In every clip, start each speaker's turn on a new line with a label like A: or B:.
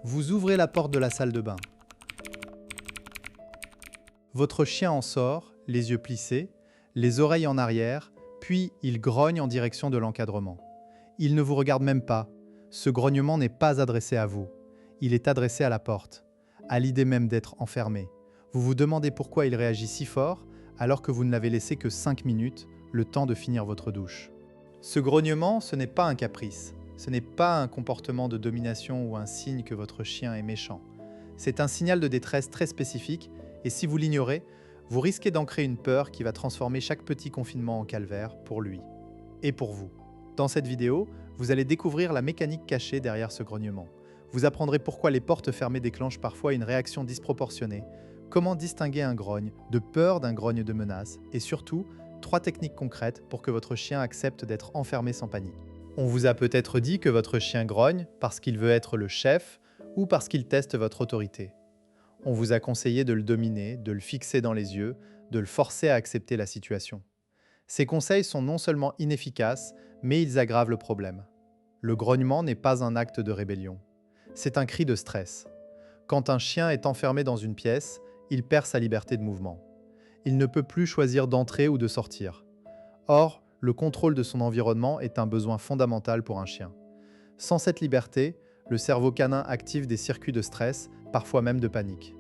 A: Vous ouvrez la porte de la salle de bain. Votre chien en sort, les yeux plissés, les oreilles en arrière, puis il grogne en direction de l'encadrement. Il ne vous regarde même pas. Ce grognement n'est pas adressé à vous. Il est adressé à la porte, à l'idée même d'être enfermé. Vous vous demandez pourquoi il réagit si fort alors que vous ne l'avez laissé que 5 minutes, le temps de finir votre douche. Ce grognement, ce n'est pas un caprice. Ce n'est pas un comportement de domination ou un signe que votre chien est méchant. C'est un signal de détresse très spécifique et si vous l'ignorez, vous risquez d'ancrer une peur qui va transformer chaque petit confinement en calvaire pour lui et pour vous. Dans cette vidéo, vous allez découvrir la mécanique cachée derrière ce grognement. Vous apprendrez pourquoi les portes fermées déclenchent parfois une réaction disproportionnée, comment distinguer un grogne de peur d'un grogne de menace et surtout, 3 techniques concrètes pour que votre chien accepte d'être enfermé sans panique. On vous a peut-être dit que votre chien grogne parce qu'il veut être le chef ou parce qu'il teste votre autorité. On vous a conseillé de le dominer, de le fixer dans les yeux, de le forcer à accepter la situation. Ces conseils sont non seulement inefficaces, mais ils aggravent le problème. Le grognement n'est pas un acte de rébellion. C'est un cri de stress. Quand un chien est enfermé dans une pièce, il perd sa liberté de mouvement. Il ne peut plus choisir d'entrer ou de sortir. Or, le contrôle de son environnement est un besoin fondamental pour un chien. Sans cette liberté, le cerveau canin active des circuits de stress, parfois même de panique.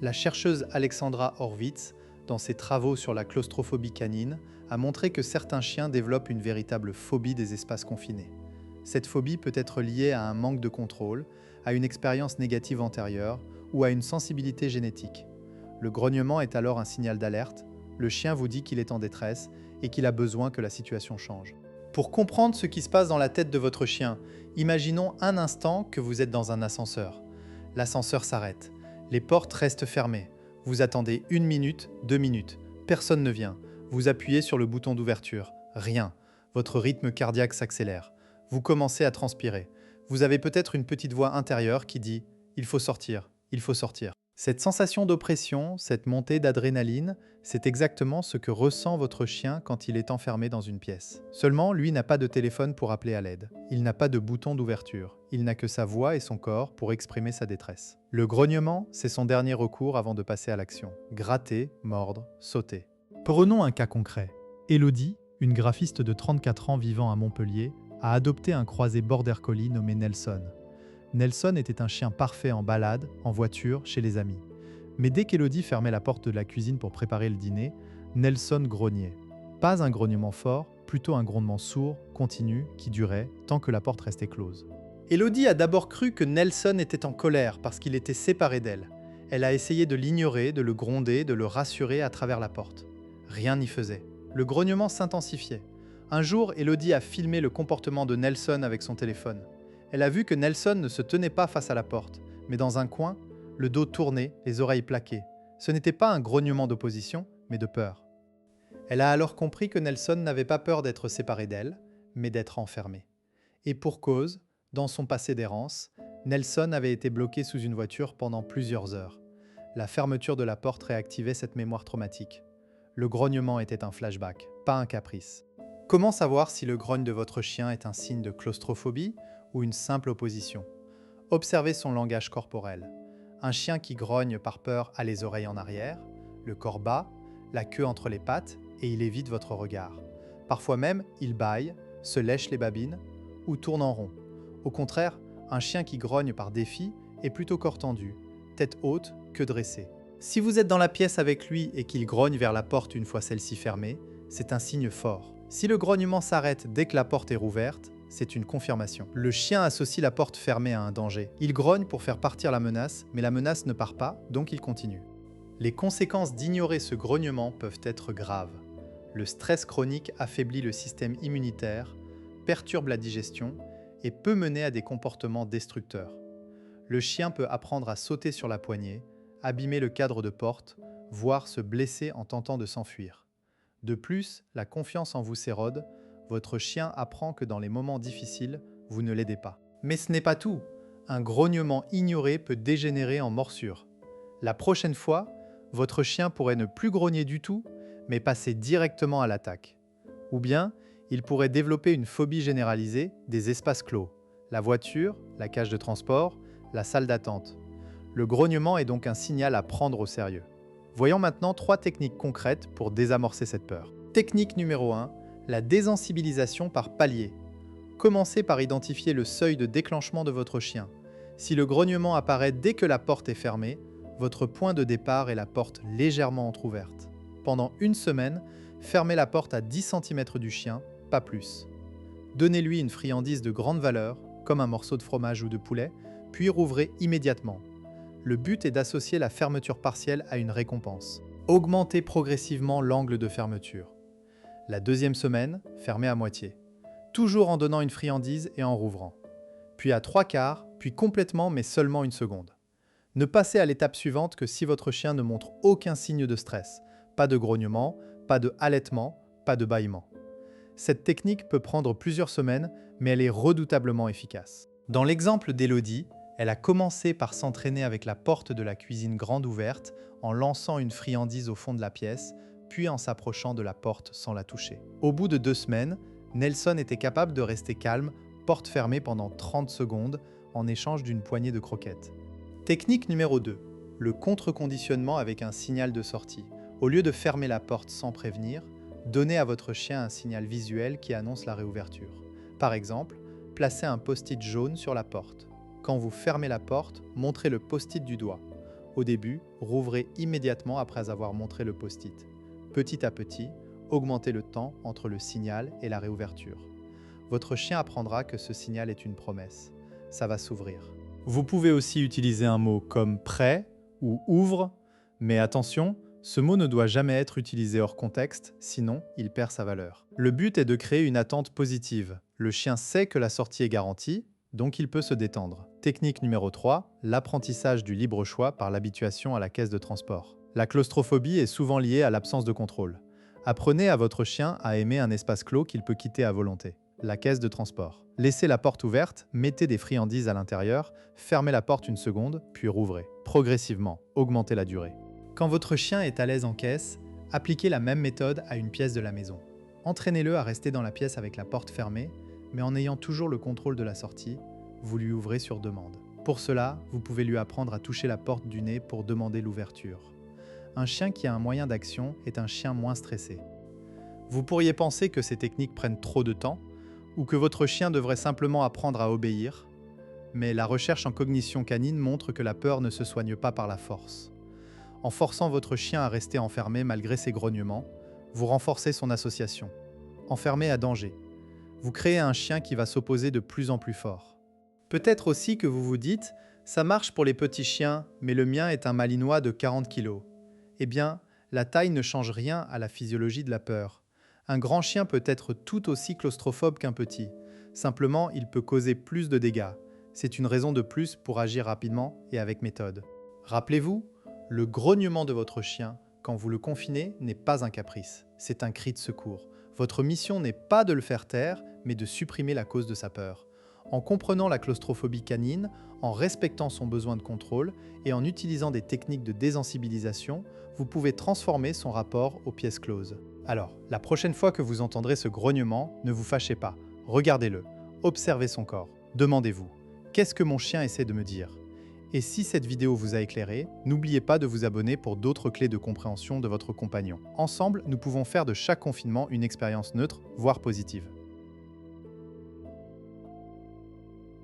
A: La chercheuse Alexandra Horvitz, dans ses travaux sur la claustrophobie canine, a montré que certains chiens développent une véritable phobie des espaces confinés. Cette phobie peut être liée à un manque de contrôle, à une expérience négative antérieure ou à une sensibilité génétique. Le grognement est alors un signal d'alerte, le chien vous dit qu'il est en détresse et qu'il a besoin que la situation change. Pour comprendre ce qui se passe dans la tête de votre chien, imaginons un instant que vous êtes dans un ascenseur. L'ascenseur s'arrête, les portes restent fermées. Vous attendez 1 minute, 2 minutes, personne ne vient. Vous appuyez sur le bouton d'ouverture, rien. Votre rythme cardiaque s'accélère. Vous commencez à transpirer. Vous avez peut-être une petite voix intérieure qui dit « il faut sortir, il faut sortir ». Cette sensation d'oppression, cette montée d'adrénaline, c'est exactement ce que ressent votre chien quand il est enfermé dans une pièce. Seulement, lui n'a pas de téléphone pour appeler à l'aide. Il n'a pas de bouton d'ouverture. Il n'a que sa voix et son corps pour exprimer sa détresse. Le grognement, c'est son dernier recours avant de passer à l'action. Gratter, mordre, sauter. Prenons un cas concret. Elodie, une graphiste de 34 ans vivant à Montpellier, a adopté un croisé border collie nommé Nelson. Nelson était un chien parfait en balade, en voiture, chez les amis. Mais dès qu'Elodie fermait la porte de la cuisine pour préparer le dîner, Nelson grognait. Pas un grognement fort, plutôt un grondement sourd, continu, qui durait, tant que la porte restait close. Elodie a d'abord cru que Nelson était en colère parce qu'il était séparé d'elle. Elle a essayé de l'ignorer, de le gronder, de le rassurer à travers la porte. Rien n'y faisait. Le grognement s'intensifiait. Un jour, Elodie a filmé le comportement de Nelson avec son téléphone. Elle a vu que Nelson ne se tenait pas face à la porte, mais dans un coin, le dos tourné, les oreilles plaquées. Ce n'était pas un grognement d'opposition, mais de peur. Elle a alors compris que Nelson n'avait pas peur d'être séparé d'elle, mais d'être enfermé. Et pour cause, dans son passé d'errance, Nelson avait été bloqué sous une voiture pendant plusieurs heures. La fermeture de la porte réactivait cette mémoire traumatique. Le grognement était un flashback, pas un caprice. Comment savoir si le grogne de votre chien est un signe de claustrophobie ou une simple opposition? Observez son langage corporel. Un chien qui grogne par peur a les oreilles en arrière, le corps bas, la queue entre les pattes et il évite votre regard. Parfois même, il bâille, se lèche les babines ou tourne en rond. Au contraire, un chien qui grogne par défi est plutôt corps tendu, tête haute, queue dressée. Si vous êtes dans la pièce avec lui et qu'il grogne vers la porte une fois celle-ci fermée, c'est un signe fort. Si le grognement s'arrête dès que la porte est rouverte, c'est une confirmation. Le chien associe la porte fermée à un danger. Il grogne pour faire partir la menace, mais la menace ne part pas, donc il continue. Les conséquences d'ignorer ce grognement peuvent être graves. Le stress chronique affaiblit le système immunitaire, perturbe la digestion et peut mener à des comportements destructeurs. Le chien peut apprendre à sauter sur la poignée, abîmer le cadre de porte, voire se blesser en tentant de s'enfuir. De plus, la confiance en vous s'érode, votre chien apprend que dans les moments difficiles, vous ne l'aidez pas. Mais ce n'est pas tout. Un grognement ignoré peut dégénérer en morsure. La prochaine fois, votre chien pourrait ne plus grogner du tout, mais passer directement à l'attaque. Ou bien, il pourrait développer une phobie généralisée des espaces clos. La voiture, la cage de transport, la salle d'attente. Le grognement est donc un signal à prendre au sérieux. Voyons maintenant 3 techniques concrètes pour désamorcer cette peur. Technique numéro 1, la désensibilisation par palier. Commencez par identifier le seuil de déclenchement de votre chien. Si le grognement apparaît dès que la porte est fermée, votre point de départ est la porte légèrement entrouverte. Pendant une semaine, fermez la porte à 10 cm du chien, pas plus. Donnez-lui une friandise de grande valeur, comme un morceau de fromage ou de poulet, puis rouvrez immédiatement. Le but est d'associer la fermeture partielle à une récompense. Augmentez progressivement l'angle de fermeture. La deuxième semaine, fermez à moitié. Toujours en donnant une friandise et en rouvrant. Puis à 3/4, puis complètement mais seulement une seconde. Ne passez à l'étape suivante que si votre chien ne montre aucun signe de stress, pas de grognement, pas de halètement, pas de bâillement. Cette technique peut prendre plusieurs semaines, mais elle est redoutablement efficace. Dans l'exemple d'Élodie, elle a commencé par s'entraîner avec la porte de la cuisine grande ouverte, en lançant une friandise au fond de la pièce, puis en s'approchant de la porte sans la toucher. Au bout de 2 semaines, Nelson était capable de rester calme, porte fermée pendant 30 secondes, en échange d'une poignée de croquettes. Technique numéro 2, le contre-conditionnement avec un signal de sortie. Au lieu de fermer la porte sans prévenir, donnez à votre chien un signal visuel qui annonce la réouverture. Par exemple, placez un post-it jaune sur la porte. Quand vous fermez la porte, montrez le post-it du doigt. Au début, rouvrez immédiatement après avoir montré le post-it. Petit à petit, augmentez le temps entre le signal et la réouverture. Votre chien apprendra que ce signal est une promesse. Ça va s'ouvrir. Vous pouvez aussi utiliser un mot comme « prêt » ou « ouvre », mais attention, ce mot ne doit jamais être utilisé hors contexte, sinon il perd sa valeur. Le but est de créer une attente positive. Le chien sait que la sortie est garantie, donc il peut se détendre. Technique numéro 3, l'apprentissage du libre choix par l'habituation à la caisse de transport. La claustrophobie est souvent liée à l'absence de contrôle. Apprenez à votre chien à aimer un espace clos qu'il peut quitter à volonté. La caisse de transport. Laissez la porte ouverte, mettez des friandises à l'intérieur, fermez la porte une seconde, puis rouvrez. Progressivement, augmentez la durée. Quand votre chien est à l'aise en caisse, appliquez la même méthode à une pièce de la maison. Entraînez-le à rester dans la pièce avec la porte fermée, mais en ayant toujours le contrôle de la sortie, vous lui ouvrez sur demande. Pour cela, vous pouvez lui apprendre à toucher la porte du nez pour demander l'ouverture. Un chien qui a un moyen d'action est un chien moins stressé. Vous pourriez penser que ces techniques prennent trop de temps, ou que votre chien devrait simplement apprendre à obéir, mais la recherche en cognition canine montre que la peur ne se soigne pas par la force. En forçant votre chien à rester enfermé malgré ses grognements, vous renforcez son association. Enfermé à danger. Vous créez un chien qui va s'opposer de plus en plus fort. Peut-être aussi que vous vous dites « ça marche pour les petits chiens, mais le mien est un malinois de 40 kg ». Eh bien, la taille ne change rien à la physiologie de la peur. Un grand chien peut être tout aussi claustrophobe qu'un petit. Simplement, il peut causer plus de dégâts. C'est une raison de plus pour agir rapidement et avec méthode. Rappelez-vous, le grognement de votre chien, quand vous le confinez, n'est pas un caprice. C'est un cri de secours. Votre mission n'est pas de le faire taire, mais de supprimer la cause de sa peur. En comprenant la claustrophobie canine, en respectant son besoin de contrôle et en utilisant des techniques de désensibilisation, vous pouvez transformer son rapport aux pièces closes. Alors, la prochaine fois que vous entendrez ce grognement, ne vous fâchez pas. Regardez-le, observez son corps. Demandez-vous, qu'est-ce que mon chien essaie de me dire ? Et si cette vidéo vous a éclairé, n'oubliez pas de vous abonner pour d'autres clés de compréhension de votre compagnon. Ensemble, nous pouvons faire de chaque confinement une expérience neutre, voire positive.